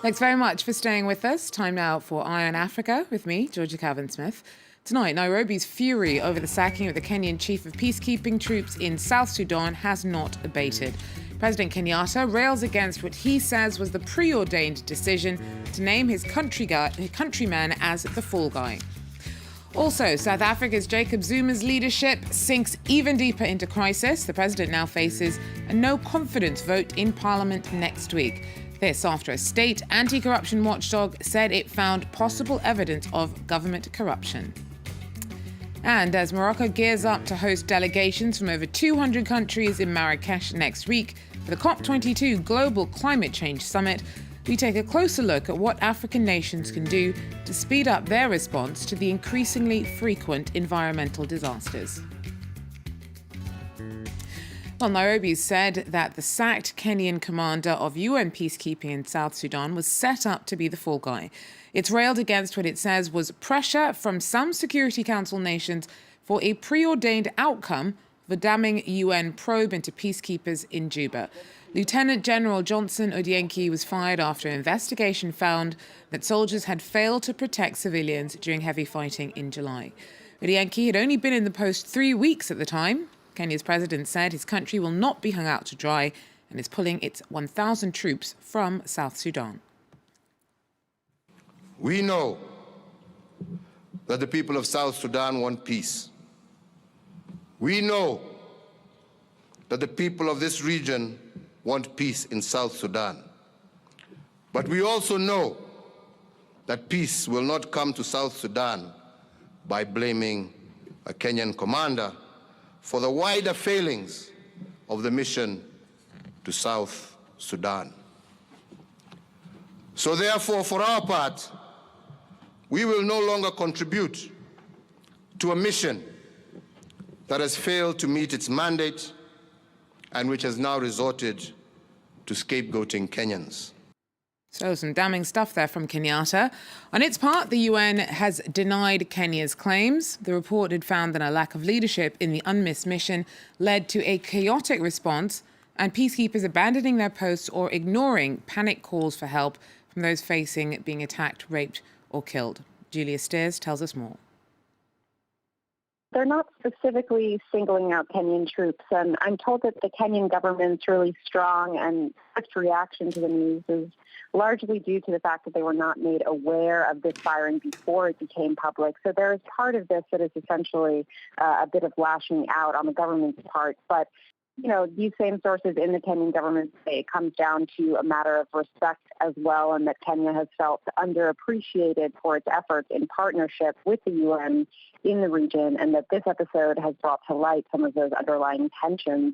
Thanks very much for staying with us. Time now for Eye on Africa with me, Georgia Calvin-Smith. Tonight, Nairobi's fury over the sacking of the Kenyan chief of peacekeeping troops in South Sudan has not abated. President Kenyatta rails against what he says was the preordained decision to name his countryman as the fall guy. Also, South Africa's Jacob Zuma's leadership sinks even deeper into crisis. The president now faces a no-confidence vote in Parliament next week. This after a state anti-corruption watchdog said it found possible evidence of government corruption. And as Morocco gears up to host delegations from over 200 countries in Marrakesh next week for the COP22 Global Climate Change Summit, we take a closer look at what African nations can do to speed up their response to the increasingly frequent environmental disasters. Well, Nairobi said that the sacked Kenyan commander of UN peacekeeping in South Sudan was set up to be the fall guy. It's railed against what it says was pressure from some Security Council nations for a preordained outcome of a damning UN probe into peacekeepers in Juba. Lieutenant General Johnson Odienki was fired after an investigation found that soldiers had failed to protect civilians during heavy fighting in July. Odienki had only been in the post 3 weeks at the time. Kenya's president said his country will not be hung out to dry and is pulling its 1,000 troops from South Sudan. We know that the people of South Sudan want peace. We know that the people of this region want peace in South Sudan. But we also know that peace will not come to South Sudan by blaming a Kenyan commander for the wider failings of the mission to South Sudan. So therefore, for our part, we will no longer contribute to a mission that has failed to meet its mandate and which has now resorted to scapegoating Kenyans. So some damning stuff there from Kenyatta. On its part, the UN has denied Kenya's claims. The report had found that a lack of leadership in the UNMISS mission led to a chaotic response and peacekeepers abandoning their posts or ignoring panic calls for help from those facing being attacked, raped or killed. Julia Steers tells us more. They're not specifically singling out Kenyan troops, and I'm told that the Kenyan government's really strong and swift reaction to the news is largely due to the fact that they were not made aware of this firing before it became public. So there is part of this that is essentially a bit of lashing out on the government's part. But, you know, these same sources in the Kenyan government say it comes down to a matter of respect as well, and that Kenya has felt underappreciated for its efforts in partnership with the UN in the region, and that this episode has brought to light some of those underlying tensions.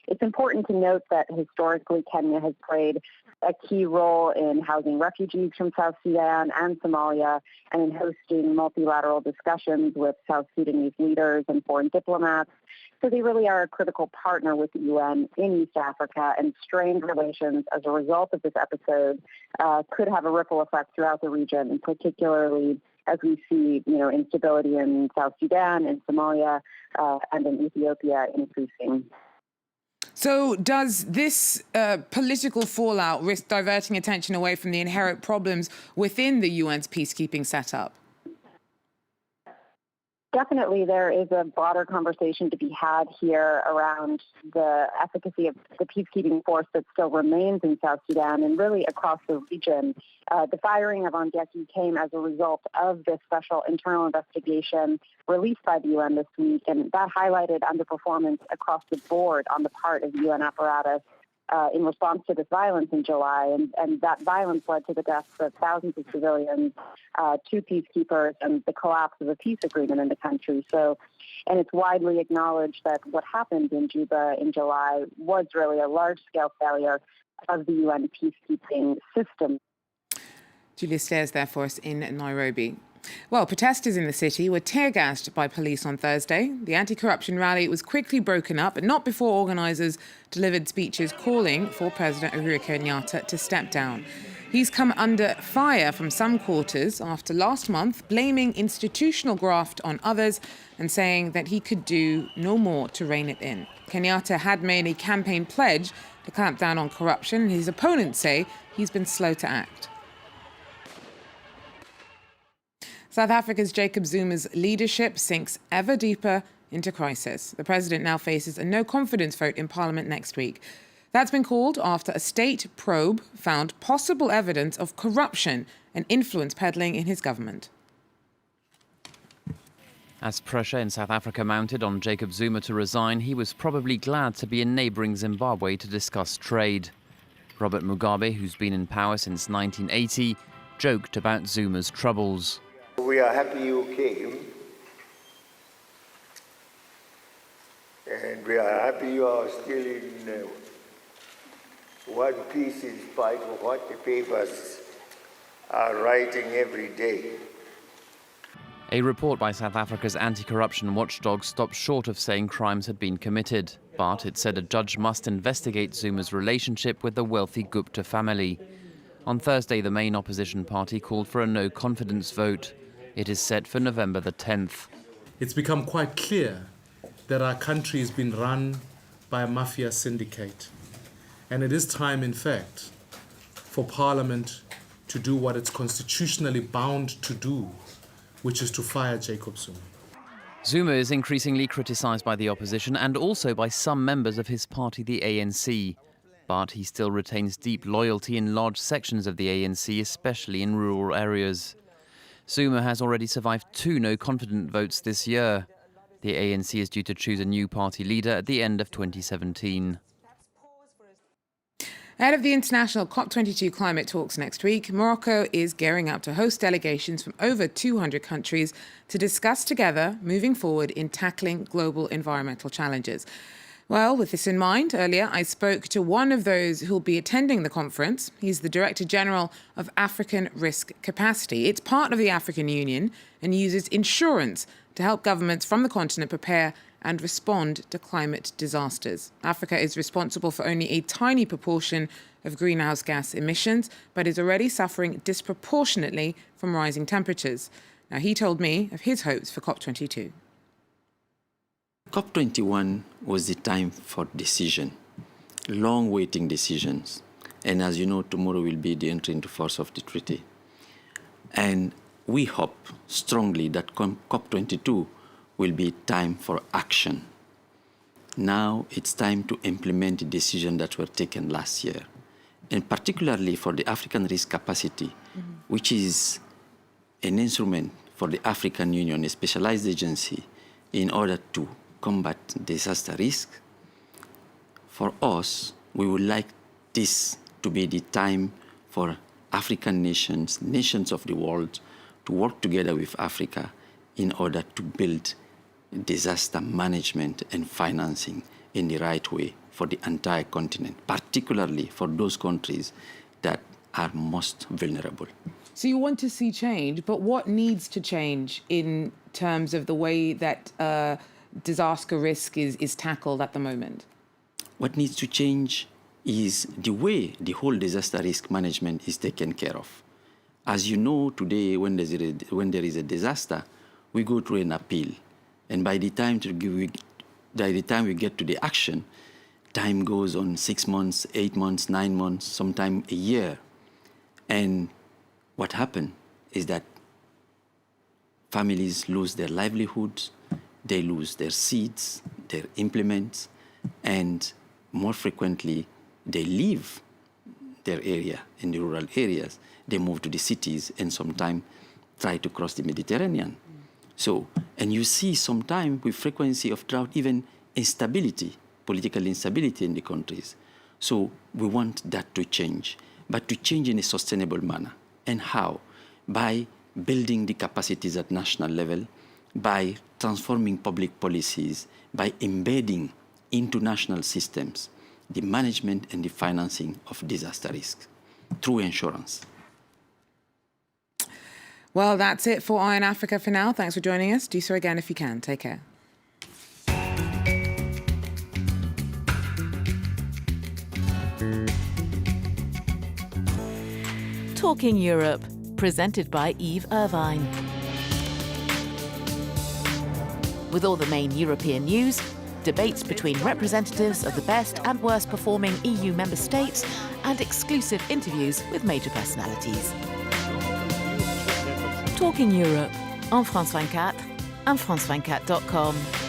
It's important to note that historically Kenya has played a key role in housing refugees from South Sudan and Somalia and in hosting multilateral discussions with South Sudanese leaders and foreign diplomats. So they really are a critical partner with the UN in East Africa, and strained relations as a result of this episode could have a ripple effect throughout the region, and particularly as we see, instability in South Sudan, in Somalia, and in Ethiopia increasing. So does this political fallout risk diverting attention away from the inherent problems within the UN's peacekeeping setup? Definitely, there is a broader conversation to be had here around the efficacy of the peacekeeping force that still remains in South Sudan and really across the region. The firing of Odienki came as a result of this special internal investigation released by the UN this week, and that highlighted underperformance across the board on the part of the UN apparatus in response to this violence in July, and that violence led to the deaths of thousands of civilians, two peacekeepers, and the collapse of a peace agreement in the country. And it's widely acknowledged that what happened in Juba in July was really a large-scale failure of the UN peacekeeping system. Julia Steers there for us in Nairobi. Well, protesters in the city were tear-gassed by police on Thursday. The anti-corruption rally was quickly broken up, but not before organisers delivered speeches calling for President Uhuru Kenyatta to step down. He's come under fire from some quarters after last month blaming institutional graft on others and saying that he could do no more to rein it in. Kenyatta had made a campaign pledge to clamp down on corruption, and his opponents say he's been slow to act. South Africa's Jacob Zuma's leadership sinks ever deeper into crisis. The president now faces a no-confidence vote in Parliament next week. That's been called after a state probe found possible evidence of corruption and influence peddling in his government. As pressure in South Africa mounted on Jacob Zuma to resign, he was probably glad to be in neighbouring Zimbabwe to discuss trade. Robert Mugabe, who's been in power since 1980, joked about Zuma's troubles. We are happy you came, and we are happy you are still in one piece in spite of what the papers are writing every day. A report by South Africa's anti-corruption watchdog stopped short of saying crimes had been committed, but it said a judge must investigate Zuma's relationship with the wealthy Gupta family. On Thursday, the main opposition party called for a no-confidence vote. It is set for November the 10th. It's become quite clear that our country has been run by a mafia syndicate. And it is time, in fact, for Parliament to do what it's constitutionally bound to do, which is to fire Jacob Zuma. Zuma is increasingly criticised by the opposition and also by some members of his party, the ANC. But he still retains deep loyalty in large sections of the ANC, especially in rural areas. Zuma has already survived 2 no-confidence votes this year. The ANC is due to choose a new party leader at the end of 2017. Ahead of the international COP22 climate talks next week, Morocco is gearing up to host delegations from over 200 countries to discuss together moving forward in tackling global environmental challenges. Well, with this in mind, earlier I spoke to one of those who'll be attending the conference. He's the Director General of African Risk Capacity. It's part of the African Union and uses insurance to help governments from the continent prepare and respond to climate disasters. Africa is responsible for only a tiny proportion of greenhouse gas emissions, but is already suffering disproportionately from rising temperatures. Now, he told me of his hopes for COP22. COP21 was the time for decision, long-waiting decisions. And as you know, tomorrow will be the entry into force of the treaty. And we hope strongly that COP22 will be time for action. Now it's time to implement the decisions that were taken last year, and particularly for the African Risk Capacity, which is an instrument for the African Union, a specialized agency, in order to combat disaster risk. For us, we would like this to be the time for African nations, nations of the world, to work together with Africa in order to build disaster management and financing in the right way for the entire continent, particularly for those countries that are most vulnerable. So you want to see change, but what needs to change in terms of the way that disaster risk is tackled at the moment? What needs to change is the way the whole disaster risk management is taken care of. As you know, today when there is a disaster, we go through an appeal. And by the time we get to the action, time goes on 6 months, 8 months, 9 months, sometimes a year. And what happens is that families lose their livelihoods, they lose their seeds, their implements, and more frequently, they leave their area in the rural areas. They move to the cities and sometimes try to cross the Mediterranean. So, and you see sometimes with frequency of drought, even instability, political instability in the countries. So we want that to change, but to change in a sustainable manner. And how? By building the capacities at national level, by transforming public policies, by embedding into national systems the management and the financing of disaster risk through insurance. Well, that's it for Eye on Africa for now. Thanks for joining us. Do so again if you can. Take care. Talking Europe, presented by Eve Irvine. With all the main European news, debates between representatives of the best and worst performing EU member states, and exclusive interviews with major personalities. Talking Europe en France 24 and france24.com.